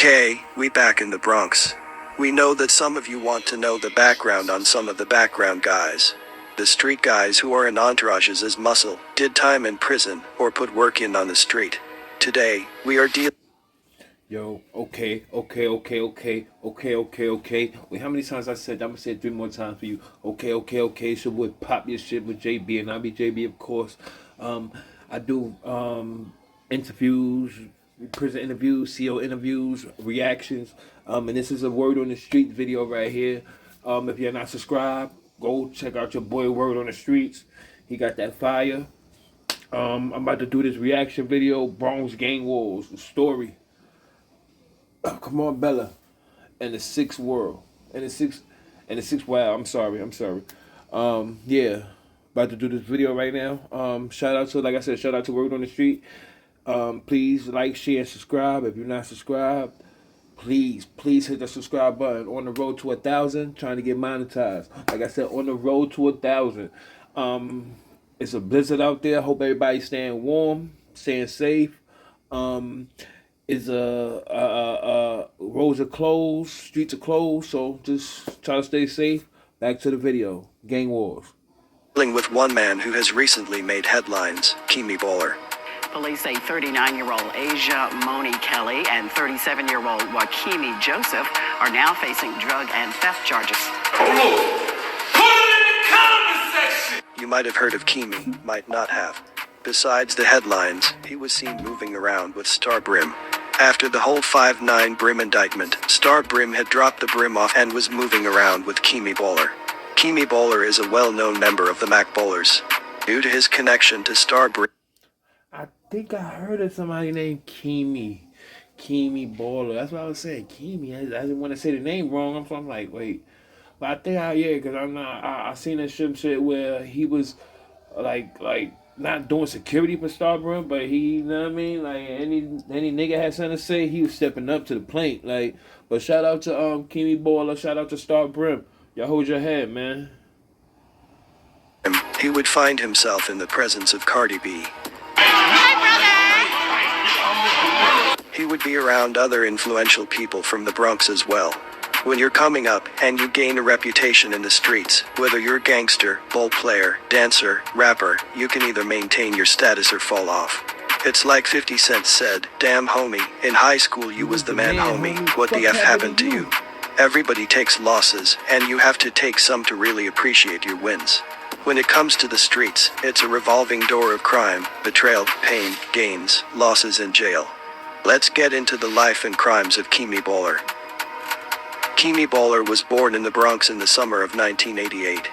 Okay, we back in the Bronx. We know that some of you want to know the background on some of the background guys. The street guys who are in entourages as muscle, did time in prison, or put work in on the street. Today, we are dealing. Yo, okay. Wait, how many times I said that? I'm gonna say it 3 more times for you. Okay. So we'll pop your shit with JB, and I'll be JB, of course. I do interviews, prison interviews, CO interviews, reactions. And this is a Word on the Street video right here. If you're not subscribed, go check out your boy Word on the Streets. He got that fire. I'm about to do this reaction video, Bronx Gang Wars, the story. Oh, come on, Balla, and the sixth world, and the sixth. Wow, I'm sorry. Yeah, about to do this video right now. Shout out to, like I said, shout out to Word on the Street. Please like, share, and subscribe. If you're not subscribed, please hit the subscribe button. On the road to 1,000, trying to get monetized. Like I said, on the road to 1,000. It's a blizzard out there. Hope everybody's staying warm, staying safe. Roads are closed, streets are closed, so just try to stay safe. Back to the video. Gang wars. Dealing with one man who has recently made headlines, Keemi Balla. Police say 39-year-old Asia Moni Kelly and 37-year-old Keemi Joseph are now facing drug and theft charges. Put it in the comment section! You might have heard of Keemi, might not have. Besides the headlines, he was seen moving around with Star Brim. After the whole 5'9" Brim indictment, Star Brim had dropped the brim off and was moving around with Keemi Balla. Keemi Balla is a well-known member of the Mac Ballers. Due to his connection to Star Brim, I think I heard of somebody named Keemi Balla. That's what I was saying, Keemi. I didn't want to say the name wrong. So I'm like, wait. But I think because I seen that shit where he was like not doing security for Starbrim, but he, you know what I mean? Like any nigga had something to say, he was stepping up to the plate. Like, but shout out to Keemi Balla, shout out to Starbrim. Y'all hold your head, man. he would find himself in the presence of Cardi B. He would be around other influential people from the Bronx as well. When you're coming up, and you gain a reputation in the streets, whether you're a gangster, ball player, dancer, rapper, you can either maintain your status or fall off. It's like 50 Cent said, damn homie, in high school you was the man homie, what the F happened to you? Everybody takes losses, and you have to take some to really appreciate your wins. When it comes to the streets, it's a revolving door of crime, betrayal, pain, gains, losses and jail. Let's get into the life and crimes of Keemi Balla. Keemi Balla was born in the Bronx in the summer of 1988.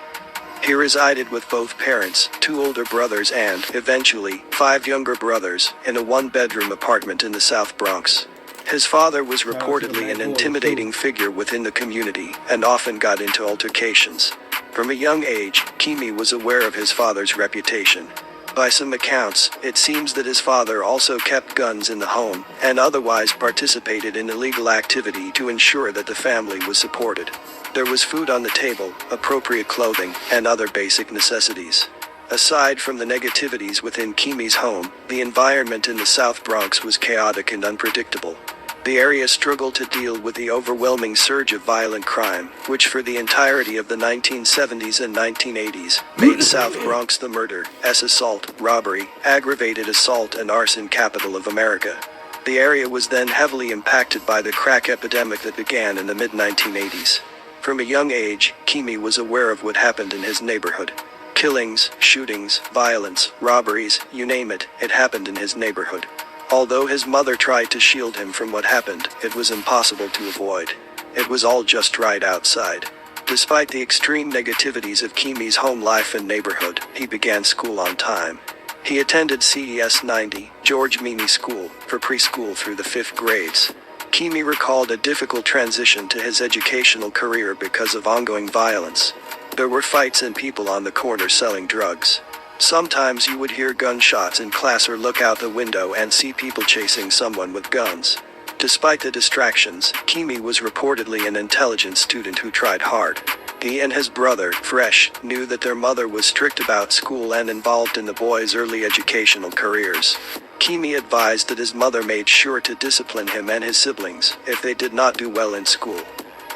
He resided with both parents, 2 older brothers and, eventually, 5 younger brothers, in a 1-bedroom apartment in the South Bronx. His father was reportedly an intimidating figure within the community, and often got into altercations. From a young age, Keemi was aware of his father's reputation. By some accounts, it seems that his father also kept guns in the home, and otherwise participated in illegal activity to ensure that the family was supported. There was food on the table, appropriate clothing, and other basic necessities. Aside from the negativities within Keemi's home, the environment in the South Bronx was chaotic and unpredictable. The area struggled to deal with the overwhelming surge of violent crime, which for the entirety of the 1970s and 1980s, made South Bronx the murder, assault, robbery, aggravated assault and arson capital of America. The area was then heavily impacted by the crack epidemic that began in the mid-1980s. From a young age, Keemi was aware of what happened in his neighborhood. Killings, shootings, violence, robberies, you name it, it happened in his neighborhood. Although his mother tried to shield him from what happened, it was impossible to avoid. It was all just right outside. Despite the extreme negativities of Keemi's home life and neighborhood, he began school on time. He attended CES 90, George Meany School, for preschool through the 5th grades. Keemi recalled a difficult transition to his educational career because of ongoing violence. There were fights and people on the corner selling drugs. Sometimes you would hear gunshots in class or look out the window and see people chasing someone with guns. Despite the distractions, Keemi was reportedly an intelligent student who tried hard. He and his brother, Fresh, knew that their mother was strict about school and involved in the boys' early educational careers. Keemi advised that his mother made sure to discipline him and his siblings if they did not do well in school.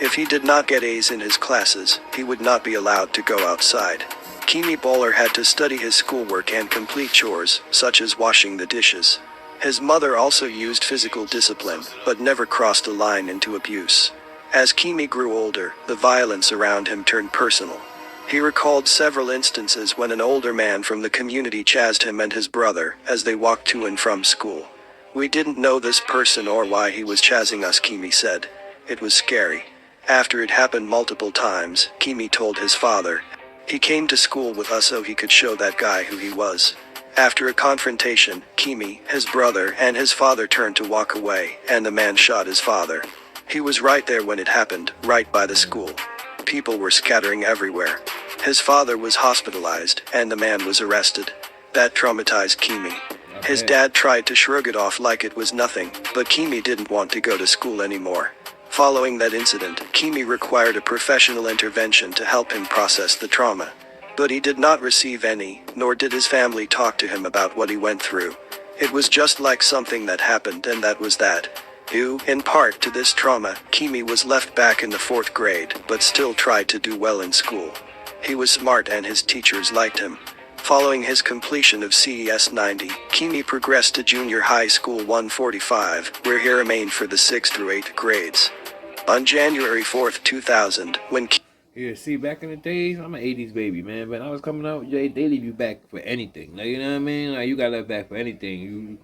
If he did not get A's in his classes, he would not be allowed to go outside. Keemi Balla had to study his schoolwork and complete chores, such as washing the dishes. His mother also used physical discipline, but never crossed a line into abuse. As Keemi grew older, the violence around him turned personal. He recalled several instances when an older man from the community chased him and his brother as they walked to and from school. "We didn't know this person or why he was chasing us," Keemi said. "It was scary." After it happened multiple times, Keemi told his father, "He came to school with us so he could show that guy who he was." After a confrontation, Keemi, his brother, and his father turned to walk away, and the man shot his father. He was right there when it happened, right by the school. People were scattering everywhere. His father was hospitalized, and the man was arrested. That traumatized Keemi. His dad tried to shrug it off like it was nothing, but Keemi didn't want to go to school anymore. Following that incident, Keemi required a professional intervention to help him process the trauma. But he did not receive any, nor did his family talk to him about what he went through. It was just like something that happened and that was that. Due, in part, to this trauma, Keemi was left back in the 4th grade, but still tried to do well in school. He was smart and his teachers liked him. Following his completion of CES 90, Keemi progressed to junior high school 145, where he remained for the 6th through 8th grades. On January 4th, 2000, when Yeah, see, back in the days, I'm an 80s baby, man. When I was coming out, they leave you back for anything. Like, you know what I mean? Like, you got left back for anything.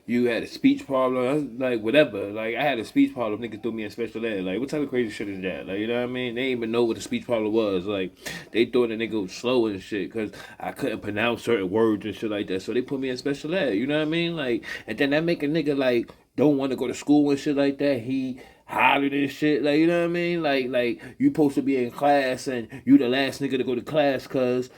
You had a speech problem, like, whatever. Like, I had a speech problem, niggas threw me in special ed. Like, what type of crazy shit is that? Like, you know what I mean? They didn't even know what the speech problem was. Like, they thought the nigga was slow and shit, because I couldn't pronounce certain words and shit like that. So they put me in special ed, you know what I mean? Like, and then that make a nigga, like, don't want to go to school and shit like that. He hollered and shit, like, you know what I mean? Like you supposed to be in class and you the last nigga to go to class because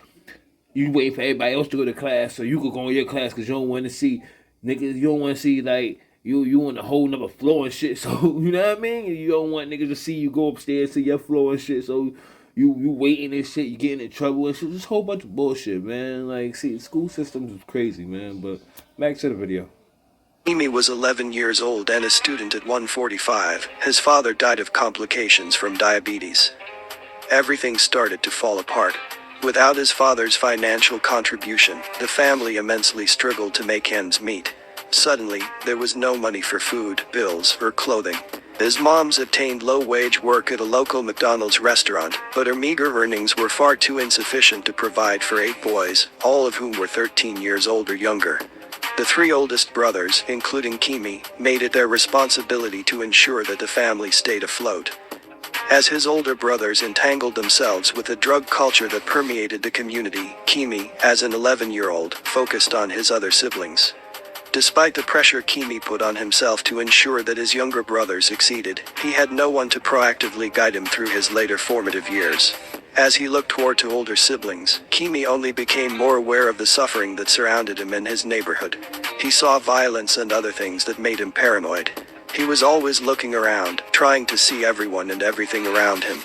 you waiting for everybody else to go to class so you could go in your class because you don't want to see niggas, you don't want to see, like, you on a whole nother floor and shit, so, you know what I mean? You don't want niggas to see you go upstairs to your floor and shit, so you waiting and shit, you getting in trouble and shit, just a whole bunch of bullshit, man. Like, see, school systems is crazy, man, but back to the video. Keemi was 11 years old and a student at 145. His father died of complications from diabetes. Everything started to fall apart. Without his father's financial contribution, the family immensely struggled to make ends meet. Suddenly, there was no money for food, bills, or clothing. His mom's obtained low-wage work at a local McDonald's restaurant, but her meager earnings were far too insufficient to provide for 8 boys, all of whom were 13 years old or younger. The 3 oldest brothers, including Keemi, made it their responsibility to ensure that the family stayed afloat. As his older brothers entangled themselves with a drug culture that permeated the community, Keemi, as an 11-year-old, focused on his other siblings. Despite the pressure Keemi put on himself to ensure that his younger brothers succeeded, he had no one to proactively guide him through his later formative years. As he looked toward to older siblings, Keemi only became more aware of the suffering that surrounded him in his neighborhood. He saw violence and other things that made him paranoid. He was always looking around, trying to see everyone and everything around him.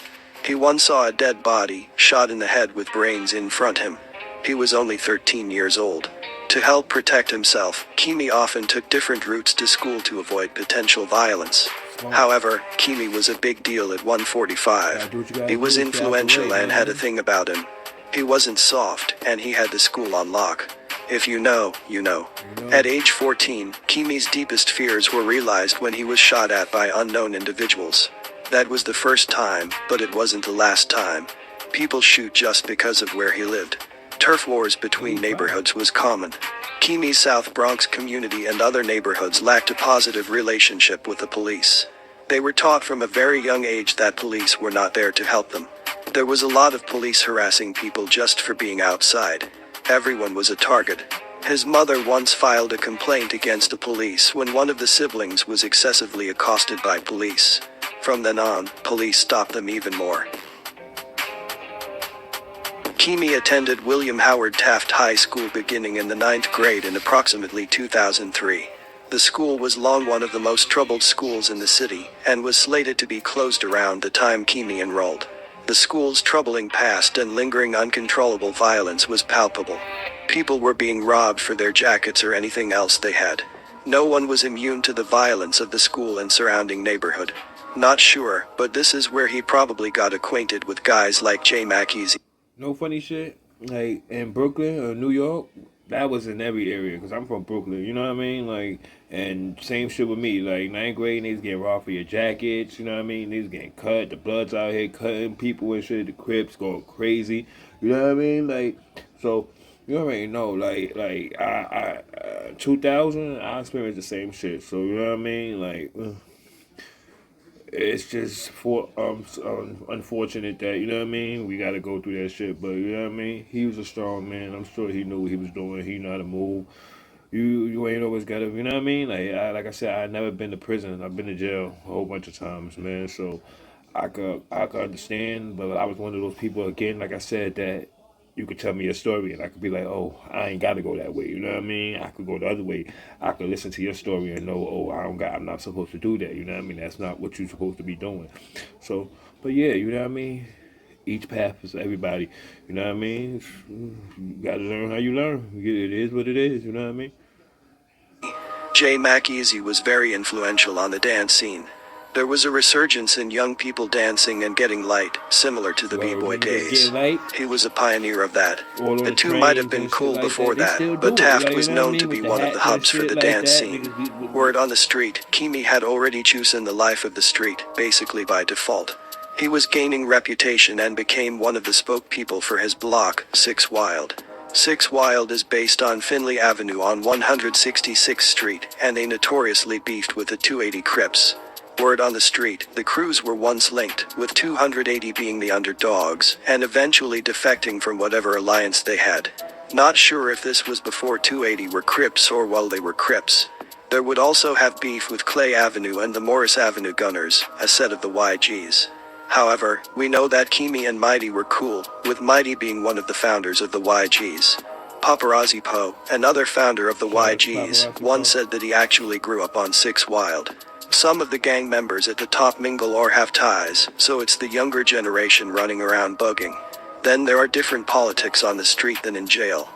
He once saw a dead body, shot in the head with brains in front him. He was only 13 years old. To help protect himself, Keemi often took different routes to school to avoid potential violence. However, Keemi was a big deal at 145. He was influential and had a thing about him. He wasn't soft, and he had the school on lock. If you know, you know. At age 14, Keemi's deepest fears were realized when he was shot at by unknown individuals. That was the first time, but it wasn't the last time. People shoot just because of where he lived. Turf wars between neighborhoods was common. Keemi's South Bronx community and other neighborhoods lacked a positive relationship with the police. They were taught from a very young age that police were not there to help them. There was a lot of police harassing people just for being outside. Everyone was a target. His mother once filed a complaint against the police when one of the siblings was excessively accosted by police. From then on, police stopped them even more. Keemi attended William Howard Taft High School beginning in the 9th grade in approximately 2003. The school was long one of the most troubled schools in the city, and was slated to be closed around the time Keemi enrolled. The school's troubling past and lingering uncontrollable violence was palpable. People were being robbed for their jackets or anything else they had. No one was immune to the violence of the school and surrounding neighborhood. Not sure, but this is where he probably got acquainted with guys like J. Mackey's. No funny shit. Like in Brooklyn or New York, that was in every area because I'm from Brooklyn. You know what I mean? Like, and same shit with me. Like ninth grade, niggas getting robbed for your jackets. You know what I mean? Niggas getting cut. The Bloods out here cutting people and shit. The Crips going crazy. You know what I mean? Like, so you already know. Like I 2000, I experienced the same shit. So you know what I mean? Like. It's just unfortunate that, you know what I mean, we got to go through that shit, but you know what I mean, he was a strong man. I'm sure he knew what he was doing. He knew how to move. You ain't always got to, you know what I mean, like I said, I never been to prison. I've been to jail a whole bunch of times, man, so I could understand, but I was one of those people, again, like I said, that you could tell me a story and I could be like, oh, I ain't got to go that way. You know what I mean? I could go the other way. I could listen to your story and know, oh, I'm not supposed to do that. You know what I mean? That's not what you're supposed to be doing. So, but yeah, you know what I mean? Each path is everybody. You know what I mean? You got to learn how you learn. It is what it is. You know what I mean? J. Mackey was very influential on the dance scene. There was a resurgence in young people dancing and getting light, similar to the B-boy days. He was a pioneer of that. The two might have been cool before that, but Taft was known to be one of the hubs for the dance scene. Word on the street, Keemi had already chosen the life of the street, basically by default. He was gaining reputation and became one of the spokespeople for his block, 6 Wild. 6 Wild is based on Finley Avenue on 166th Street, and they notoriously beefed with the 280 Crips. Word on the street, the crews were once linked, with 280 being the underdogs, and eventually defecting from whatever alliance they had. Not sure if this was before 280 were Crips or while they were Crips. There would also have beef with Clay Avenue and the Morris Avenue Gunners, a set of the YGs. However, we know that Keemi and Mighty were cool, with Mighty being one of the founders of the YGs. Paparazzi Poe, another founder of the YGs, once said that he actually grew up on 6 Wild. Some of the gang members at the top mingle or have ties, so it's the younger generation running around bugging. Then there are different politics on the street than in jail.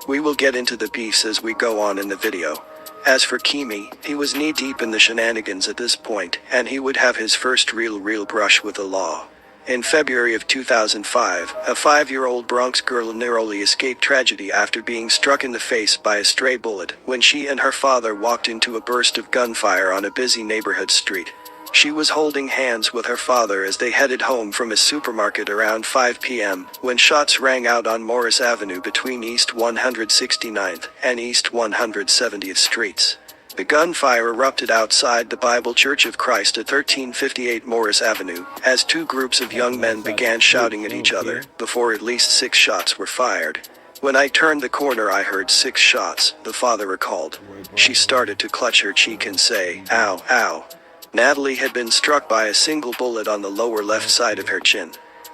We will get into the beefs as we go on in the video. As for Keemi, he was knee-deep in the shenanigans at this point, and he would have his first real brush with the law. In February of 2005, a 5-year-old Bronx girl narrowly escaped tragedy after being struck in the face by a stray bullet when she and her father walked into a burst of gunfire on a busy neighborhood street. She was holding hands with her father as they headed home from a supermarket around 5 p.m. when shots rang out on Morris Avenue between East 169th and East 170th Streets. The gunfire erupted outside the Bible Church of Christ at 1358 Morris Avenue, as two groups of young men began shouting at each other, before at least 6 shots were fired. When I turned the corner I heard 6 shots, the father recalled. She started to clutch her cheek and say, "Ow, ow." Natalie had been struck by a single bullet on the lower left side of her chin.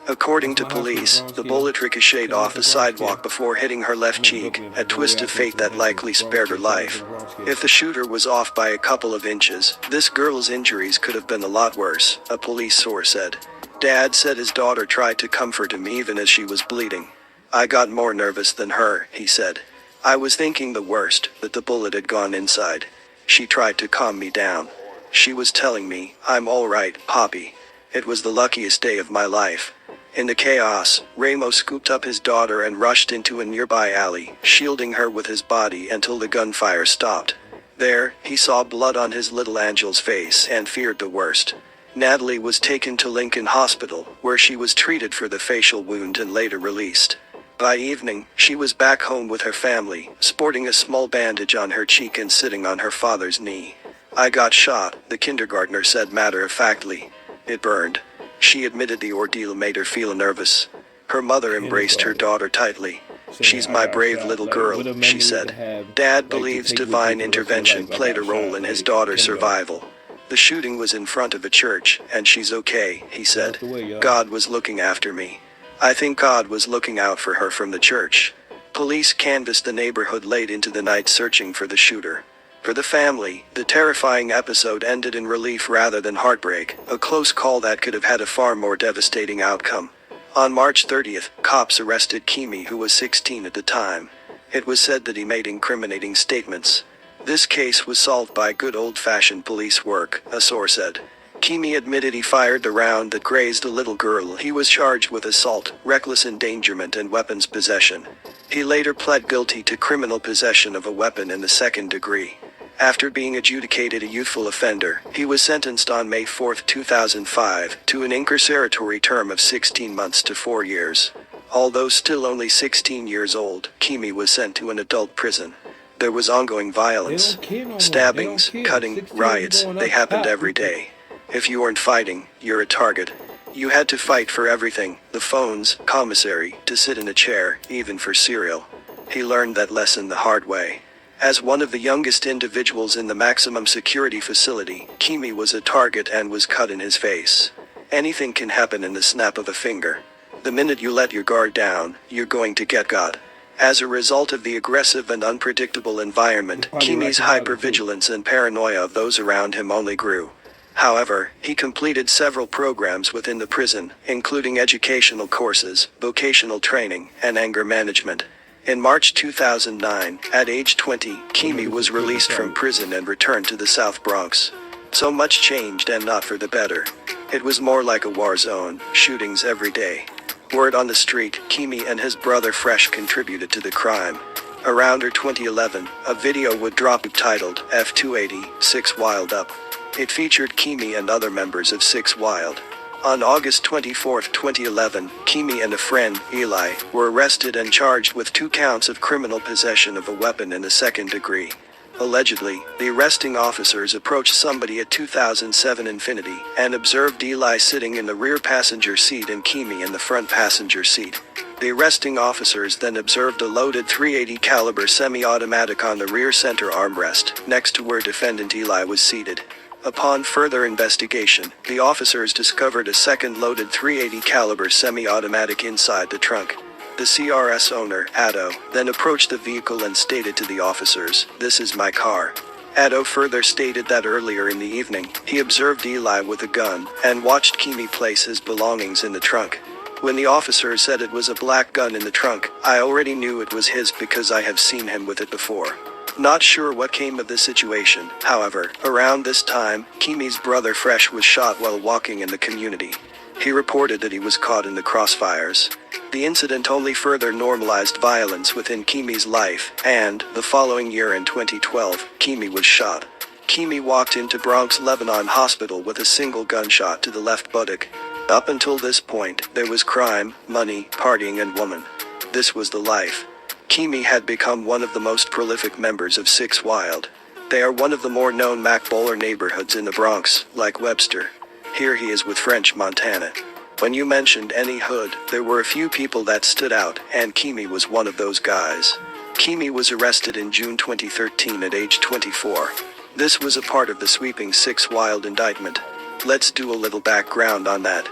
According to police, the bullet ricocheted off the sidewalk before hitting her left cheek, a twist of fate that likely spared her life. If the shooter was off by a couple of inches, this girl's injuries could have been a lot worse, a police source said. Dad said his daughter tried to comfort him even as she was bleeding. I got more nervous than her, he said. I was thinking the worst, that the bullet had gone inside. She tried to calm me down. She was telling me, "I'm all right, Poppy." It was the luckiest day of my life. In the chaos, Ramo scooped up his daughter and rushed into a nearby alley, shielding her with his body until the gunfire stopped. There, he saw blood on his little angel's face and feared the worst. Natalie was taken to Lincoln Hospital, where she was treated for the facial wound and later released. By evening, she was back home with her family, sporting a small bandage on her cheek and sitting on her father's knee. I got shot, the kindergartner said matter-of-factly. It burned. She admitted the ordeal made her feel nervous. Her mother embraced her daughter tightly. She's my brave little girl, she said. Dad believes divine intervention played a role in his daughter's survival. The shooting was in front of a church, and she's okay, he said. God was looking after me. I think God was looking out for her from the church. Police canvassed the neighborhood late into the night searching for the shooter. For the family, the terrifying episode ended in relief rather than heartbreak, a close call that could have had a far more devastating outcome. On March 30th, cops arrested Keemi, who was 16 at the time. It was said that he made incriminating statements. This case was solved by good old-fashioned police work, a source said. Keemi admitted he fired the round that grazed a little girl. He was charged with assault, reckless endangerment and weapons possession. He later pled guilty to criminal possession of a weapon in the second degree. After being adjudicated a youthful offender, he was sentenced on May 4, 2005, to an incarceratory term of 16 months to 4 years. Although still only 16 years old, Keemi was sent to an adult prison. There was ongoing violence, stabbings, cutting, riots. They happened every day. If you weren't fighting, you're a target. You had to fight for everything, the phones, commissary, to sit in a chair, even for cereal. He learned that lesson the hard way. As one of the youngest individuals in the maximum security facility, Keemi was a target and was cut in his face. Anything can happen in the snap of a finger. The minute you let your guard down, you're going to get got. As a result of the aggressive and unpredictable environment, Keemi's hypervigilance and paranoia of those around him only grew. However, he completed several programs within the prison, including educational courses, vocational training, and anger management. In March 2009, at age 20, Keemi was released from prison and returned to the South Bronx. So much changed, and not for the better. It was more like a war zone, shootings every day. Word on the street, Keemi and his brother Fresh contributed to the crime. Around 2011, a video would drop titled F280, 6 Wild Up. It featured Keemi and other members of 6 Wild. On August 24, 2011, Keemi and a friend, Eli, were arrested and charged with 2 counts of criminal possession of a weapon in the second degree. Allegedly, the arresting officers approached somebody at 2007 Infinity and observed Eli sitting in the rear passenger seat and Keemi in the front passenger seat. The arresting officers then observed a loaded .380 caliber semi-automatic on the rear center armrest, next to where defendant Eli was seated. Upon further investigation, the officers discovered a second loaded .380 caliber semi-automatic inside the trunk. The CRS owner, Addo, then approached the vehicle and stated to the officers, "This is my car." Addo further stated that earlier in the evening, he observed Eli with a gun, and watched Keemi place his belongings in the trunk. When the officer said it was a black gun in the trunk, I already knew it was his because I have seen him with it before. Not sure what came of the situation, however, around this time, Keemi's brother Fresh was shot while walking in the community. He reported that he was caught in the crossfires. The incident only further normalized violence within Keemi's life, and, the following year in 2012, Keemi was shot. Keemi walked into Bronx, Lebanon hospital with a single gunshot to the left buttock. Up until this point, there was crime, money, partying and woman. This was the life. Keemi had become one of the most prolific members of 6 Wild. They are one of the more known Mac Bowler neighborhoods in the Bronx, like Webster. Here he is with French Montana. When you mentioned any hood, there were a few people that stood out, and Keemi was one of those guys. Keemi was arrested in June 2013 at age 24. This was a part of the sweeping 6 Wild indictment. Let's do a little background on that.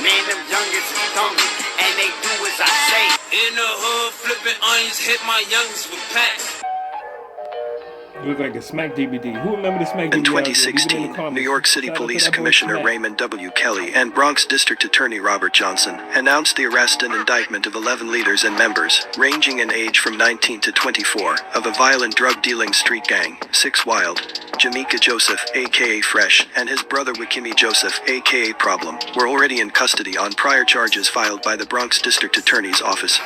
Man, them youngins is dummy, and they do as I say. In the hood, flipping onions, hit my youngins with packs. It looked like a Smack DVD. Who remember the Smack DVD? In 2016, New York City Police Commissioner Raymond W. Kelly and Bronx District Attorney Robert Johnson announced the arrest and indictment of 11 leaders and members, ranging in age from 19 to 24, of a violent drug-dealing street gang, 6 Wild. Jamaica Joseph, aka Fresh, and his brother Keemi Joseph, aka Problem, were already in custody on prior charges filed by the Bronx District Attorney's Office.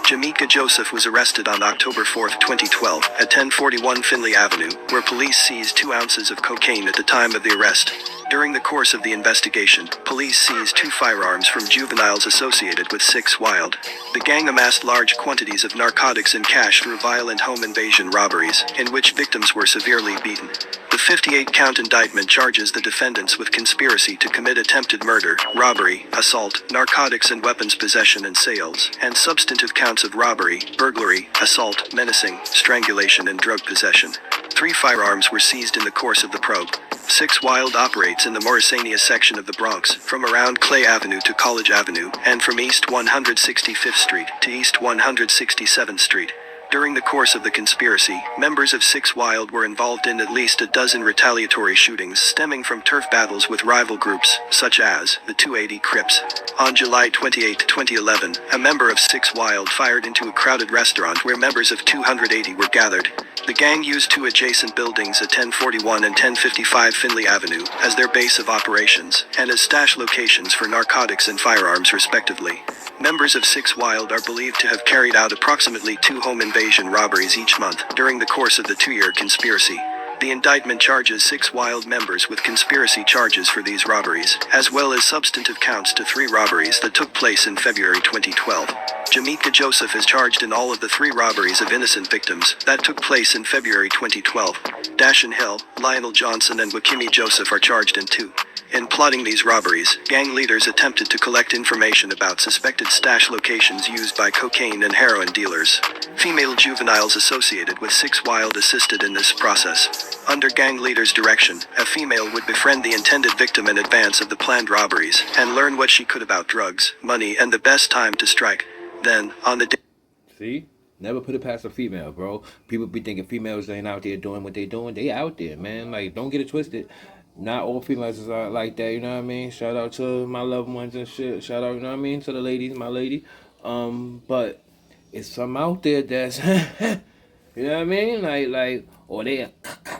Jamaica Joseph was arrested on October 4, 2012, at 1041 Finley Avenue, where police seized 2 ounces of cocaine at the time of the arrest. During the course of the investigation, police seized 2 firearms from juveniles associated with 6 Wild. The gang amassed large quantities of narcotics and cash through violent home invasion robberies, in which victims were severely beaten. The 58-count indictment charges the defendants with conspiracy to commit attempted murder, robbery, assault, narcotics and weapons possession and sales, and substantive counts of robbery, burglary, assault, menacing, strangulation and drug possession. 3 firearms were seized in the course of the probe. 6 Wild operates in the Morrisania section of the Bronx, from around Clay Avenue to College Avenue, and from East 165th Street to East 167th Street. During the course of the conspiracy, members of Six Wild were involved in at least a dozen retaliatory shootings stemming from turf battles with rival groups, such as the 280 Crips. On July 28, 2011, a member of Six Wild fired into a crowded restaurant where members of 280 were gathered. The gang used two adjacent buildings at 1041 and 1055 Finley Avenue as their base of operations, and as stash locations for narcotics and firearms respectively. Members of Six Wild are believed to have carried out approximately 2 home invasion robberies each month during the course of the 2-year conspiracy. The indictment charges 6 Wild members with conspiracy charges for these robberies, as well as substantive counts to 3 robberies that took place in February 2012. Jamaica Joseph is charged in all of the 3 robberies of innocent victims that took place in February 2012. Dashin Hill, Lionel Johnson and Keemi Joseph are charged in 2. In plotting these robberies, gang leaders attempted to collect information about suspected stash locations used by cocaine and heroin dealers. Female juveniles associated with Six Wild assisted in this process. Under gang leaders' direction, a female would befriend the intended victim in advance of the planned robberies and learn what she could about drugs, money, and the best time to strike. Then, on the day... See? Never put it past a female, bro. People be thinking females ain't out there doing what they doing. They out there, man. Like, don't get it twisted. Not all females is like that, you know what I mean? Shout out to my loved ones and shit. Shout out, you know what I mean, to the ladies, my lady. But it's some out there that's, you know what I mean? Like, or they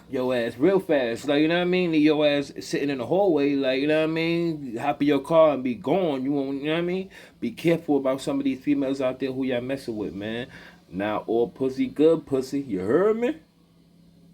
your ass real fast. Like, you know what I mean? Leave your ass sitting in the hallway, like, you know what I mean? Hop in your car and be gone. You won't, you know what I mean? Be careful about some of these females out there who y'all messing with, man. Not all pussy good pussy. You heard me?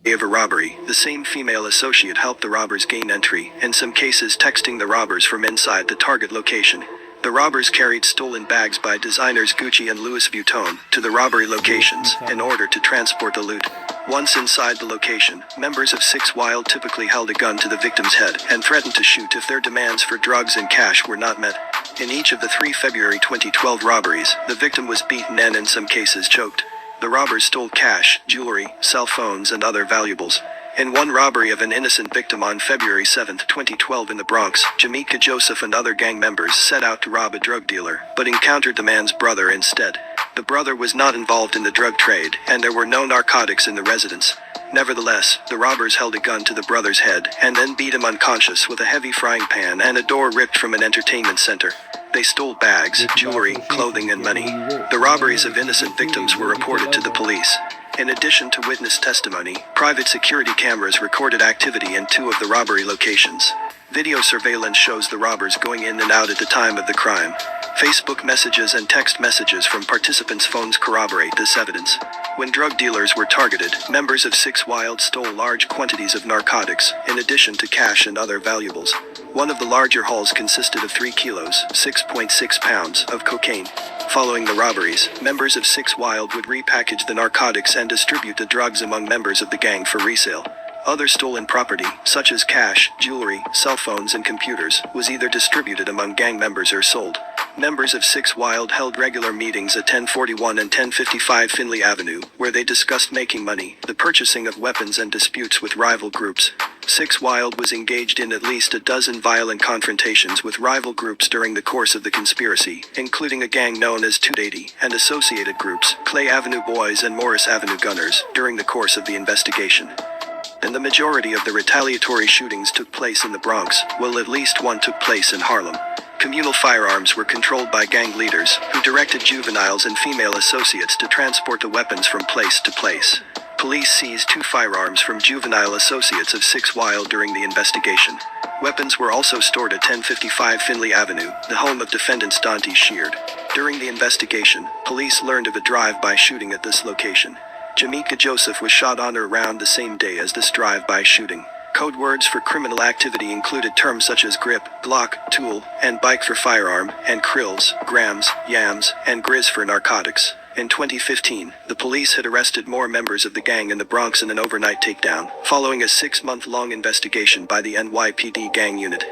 Of a robbery, the same female associate helped the robbers gain entry, in some cases texting the robbers from inside the target location. The robbers carried stolen bags by designers Gucci and Louis Vuitton to the robbery locations in order to transport the loot. Once inside the location, members of Six Wild typically held a gun to the victim's head and threatened to shoot if their demands for drugs and cash were not met. In each of the 3 February 2012 robberies, the victim was beaten and in some cases choked. The robbers stole cash, jewelry, cell phones, and other valuables. In one robbery of an innocent victim on February 7, 2012 in the Bronx, Jamaica Joseph and other gang members set out to rob a drug dealer, but encountered the man's brother instead. The brother was not involved in the drug trade, and there were no narcotics in the residence. Nevertheless, the robbers held a gun to the brother's head, and then beat him unconscious with a heavy frying pan and a door ripped from an entertainment center. They stole bags, jewelry, clothing, and money. The robberies of innocent victims were reported to the police. In addition to witness testimony, private security cameras recorded activity in 2 of the robbery locations. Video surveillance shows the robbers going in and out at the time of the crime. Facebook messages and text messages from participants' phones corroborate this evidence. When drug dealers were targeted, members of Six Wild stole large quantities of narcotics, in addition to cash and other valuables. One of the larger hauls consisted of 3 kilos, 6.6 pounds, of cocaine. Following the robberies, members of Six Wild would repackage the narcotics and distribute the drugs among members of the gang for resale. Other stolen property, such as cash, jewelry, cell phones, and computers, was either distributed among gang members or sold. Members of Six Wild held regular meetings at 1041 and 1055 Finley Avenue, where they discussed making money, the purchasing of weapons, and disputes with rival groups. Six Wild was engaged in at least a dozen violent confrontations with rival groups during the course of the conspiracy, including a gang known as 280, and associated groups, Clay Avenue Boys and Morris Avenue Gunners, during the course of the investigation. And the majority of the retaliatory shootings took place in the Bronx, while at least one took place in Harlem. Communal firearms were controlled by gang leaders, who directed juveniles and female associates to transport the weapons from place to place. Police seized 2 firearms from juvenile associates of Six Wild during the investigation. Weapons were also stored at 1055 Finley Avenue, the home of defendants Dante Sheard. During the investigation, police learned of a drive-by shooting at this location. Jamaica Joseph was shot on or around the same day as this drive-by shooting. Code words for criminal activity included terms such as grip, Glock, tool, and bike for firearm, and krills, grams, yams, and grizz for narcotics. In 2015, the police had arrested more members of the gang in the Bronx in an overnight takedown, following a 6-month-long investigation by the NYPD gang unit.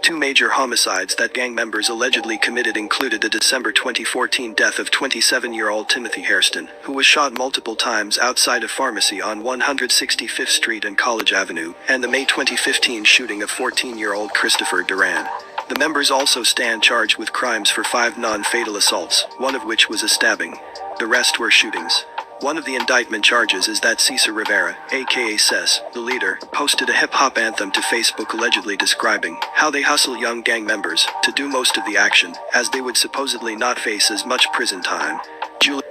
2 major homicides that gang members allegedly committed included the December 2014 death of 27-year-old Timothy Hairston, who was shot multiple times outside a pharmacy on 165th Street and College Avenue, and the May 2015 shooting of 14-year-old Christopher Duran. The members also stand charged with crimes for 5 non-fatal assaults, one of which was a stabbing. The rest were shootings. One of the indictment charges is that Cesar Rivera, aka Cess, the leader, posted a hip-hop anthem to Facebook allegedly describing how they hustle young gang members to do most of the action, as they would supposedly not face as much prison time.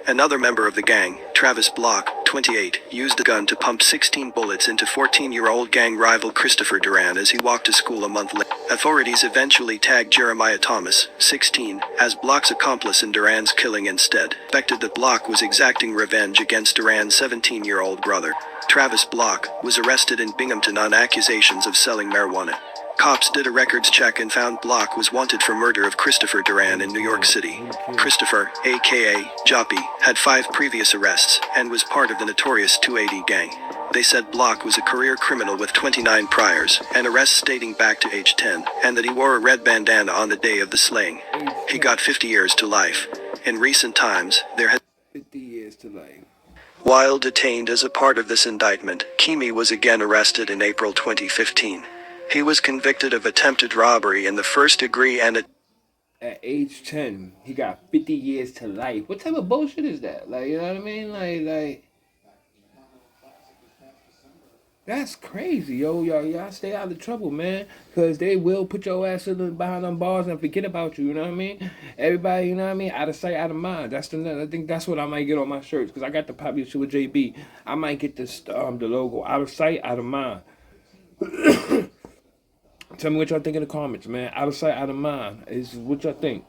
Another member of the gang, Travis Block, 28, used a gun to pump 16 bullets into 14-year-old gang rival Christopher Duran as he walked to school a month later. Authorities eventually tagged Jeremiah Thomas, 16, as Block's accomplice in Duran's killing instead. Suspected that Block was exacting revenge against Duran's 17-year-old brother. Travis Block was arrested in Binghamton on accusations of selling marijuana. Cops did a records check and found Block was wanted for murder of Christopher Duran in New York City. Christopher, aka Joppy, had 5 previous arrests and was part of the notorious 280 gang. They said Block was a career criminal with 29 priors and arrests dating back to age 10, and that he wore a red bandana on the day of the slaying. He got 50 years to life. In recent times, there had 50 years to life. While detained as a part of this indictment, Keemi was again arrested in April 2015. He was convicted of attempted robbery in the first degree and at age 10, he got 50 years to life. What type of bullshit is that? Like, you know what I mean? Like that's crazy, yo. Y'all stay out of trouble, man. Because they will put your ass behind them bars and forget about you, you know what I mean? Everybody, you know what I mean? Out of sight, out of mind. I think that's what I might get on my shirts. Because I got the popular shit with JB. I might get this, the logo. Out of sight, out of mind. Tell me what y'all think in the comments, man. Out of sight, out of mind. Is what y'all think.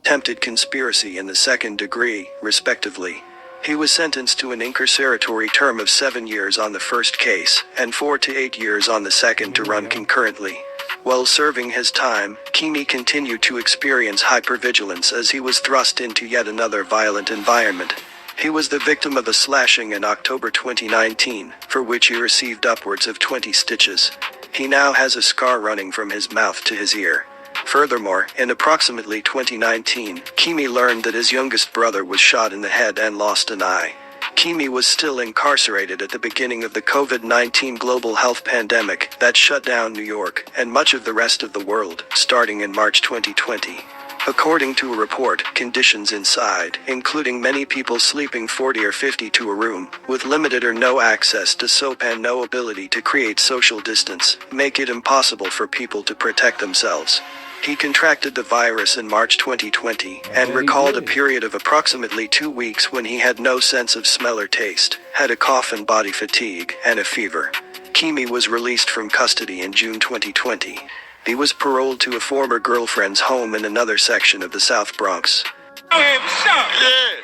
attempted conspiracy in the second degree, respectively. He was sentenced to an incarceratory term of 7 years on the first case, and 4 to 8 years on the second to run concurrently. While serving his time, Keemi continued to experience hypervigilance as he was thrust into yet another violent environment. He was the victim of a slashing in October 2019, for which he received upwards of 20 stitches. He now has a scar running from his mouth to his ear. Furthermore, in approximately 2019, Keemi learned that his youngest brother was shot in the head and lost an eye. Keemi was still incarcerated at the beginning of the COVID-19 global health pandemic that shut down New York and much of the rest of the world, starting in March 2020. According to a report, conditions inside, including many people sleeping 40 or 50 to a room, with limited or no access to soap and no ability to create social distance, make it impossible for people to protect themselves. He contracted the virus in March 2020, and recalled a period of approximately 2 weeks when he had no sense of smell or taste, had a cough and body fatigue, and a fever. Keemi was released from custody in June 2020. He was paroled to a former girlfriend's home in another section of the South Bronx. Hey, what's up? Yeah.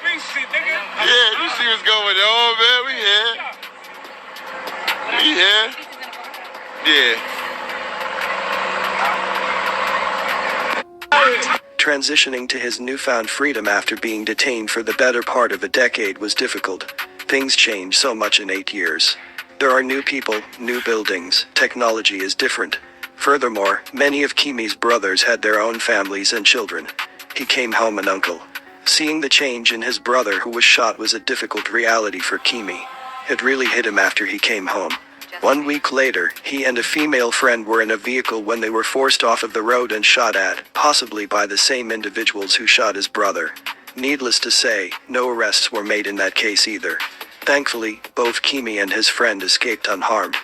Yeah, you see what's going on, man. We here. Yeah. Transitioning to his newfound freedom after being detained for the better part of a decade was difficult. Things change so much in 8 years. There are new people, new buildings, technology is different. Furthermore, many of Keemi's brothers had their own families and children. He came home an uncle. Seeing the change in his brother who was shot was a difficult reality for Keemi. It really hit him after he came home. 1 week later, he and a female friend were in a vehicle when they were forced off of the road and shot at, possibly by the same individuals who shot his brother. Needless to say, no arrests were made in that case either. Thankfully, both Keemi and his friend escaped unharmed.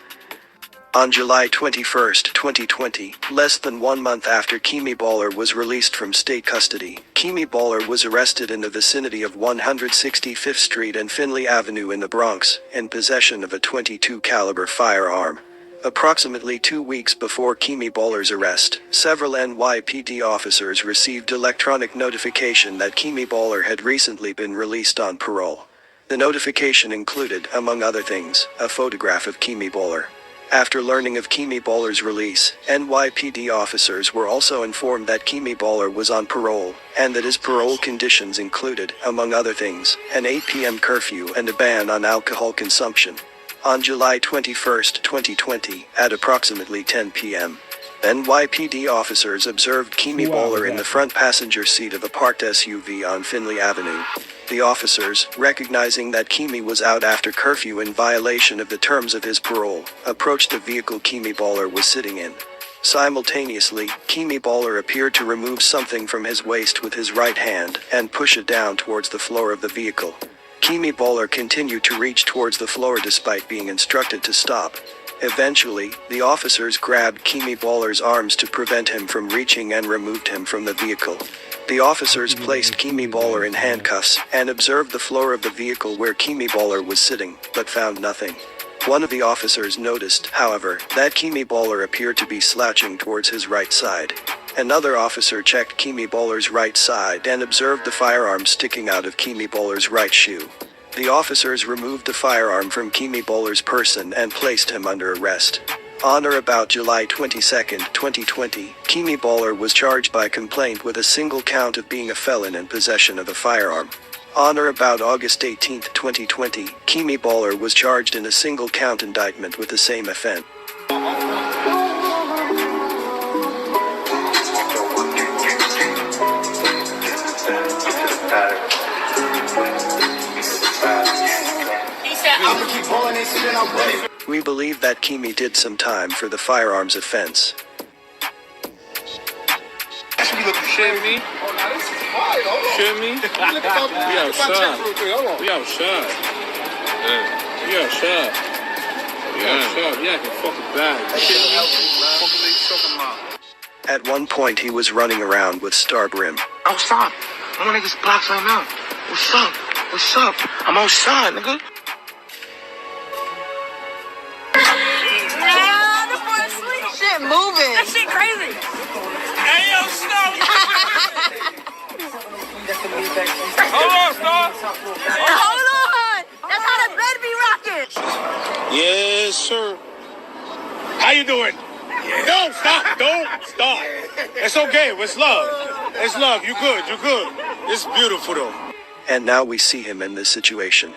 On July 21, 2020, less than 1 month after Keemi Balla was released from state custody, Keemi Balla was arrested in the vicinity of 165th Street and Finley Avenue in the Bronx, in possession of a .22 caliber firearm. Approximately 2 weeks before Keemi Balla's arrest, several NYPD officers received electronic notification that Keemi Balla had recently been released on parole. The notification included, among other things, a photograph of Keemi Balla. After learning of Keemi Balla's release, NYPD officers were also informed that Keemi Balla was on parole, and that his parole conditions included, among other things, an 8 p.m. curfew and a ban on alcohol consumption. On July 21, 2020, at approximately 10 p.m., NYPD officers observed Keemi Balla in the front passenger seat of a parked SUV on Finley Avenue. The officers, recognizing that Keemi was out after curfew in violation of the terms of his parole, approached the vehicle Keemi Balla was sitting in. Simultaneously, Keemi Balla appeared to remove something from his waist with his right hand and push it down towards the floor of the vehicle. Keemi Balla continued to reach towards the floor despite being instructed to stop. Eventually, the officers grabbed Keemi Balla's arms to prevent him from reaching and removed him from the vehicle. The officers placed Keemi Balla in handcuffs and observed the floor of the vehicle where Keemi Balla was sitting, but found nothing. One of the officers noticed, however, that Keemi Balla appeared to be slouching towards his right side. Another officer checked Keemi Balla's right side and observed the firearm sticking out of Keemi Balla's right shoe. The officers removed the firearm from Keemi Balla's person and placed him under arrest. On or about July 22, 2020, Keemi Balla was charged by complaint with a single count of being a felon in possession of a firearm. On or about August 18, 2020, Keemi Balla was charged in a single count indictment with the same offense. We believe that Keemi did some time for the firearms offense. Shit me? Shit me? We outside. We outside. We outside. We outside. We acting fucking bad. Shit me? What are they talking about? At one point he was running around with starved rim. Outside. I'm gonna niggas block something out. What's up? What's up? I'm outside, nigga. Shit moving. That shit crazy. Hey, yo, Snow. Hold on, Snow. Hold on. That's how the bed be rocking. Yes, sir. How you doing? Don't stop. Don't stop. It's okay. It's love. It's love. You good. You good. It's beautiful, though. And now we see him in this situation.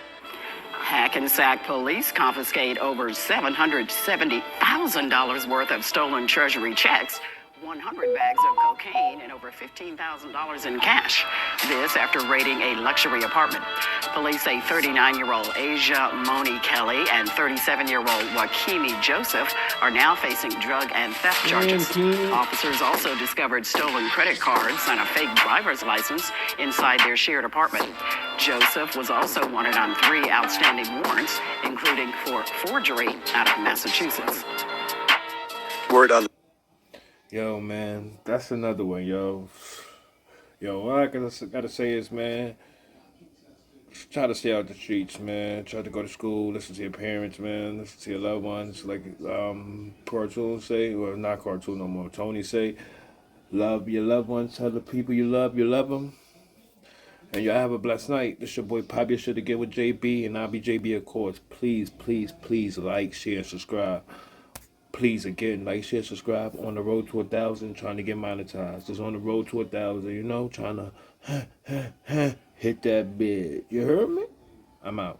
Hackensack police confiscate over $770,000 worth of stolen treasury checks, 100 bags of cocaine, and over $15,000 in cash. This after raiding a luxury apartment. Police say 39-year-old Asia Moni Kelly and 37-year-old Keemi Joseph are now facing drug and theft charges. Officers also discovered stolen credit cards and a fake driver's license inside their shared apartment. Joseph was also wanted on 3 outstanding warrants, including for forgery out of Massachusetts. Word on. Yo, man, that's another one, yo. Yo, what I gotta say is, man, try to stay out the streets, man. Try to go to school, listen to your parents, man. Listen to your loved ones, like cartoons say, or not cartoon no more. Tony say, love your loved ones. Tell the people you love them. And y'all have a blessed night. This your boy Pop Your Shit again with JB, and I'll be JB, of course. Please, please, please like, share, and subscribe. Please, again, like, share, subscribe. On the road to 1,000, trying to get monetized. It's on the road to 1,000, you know, trying to hit that bid. You heard me? I'm out.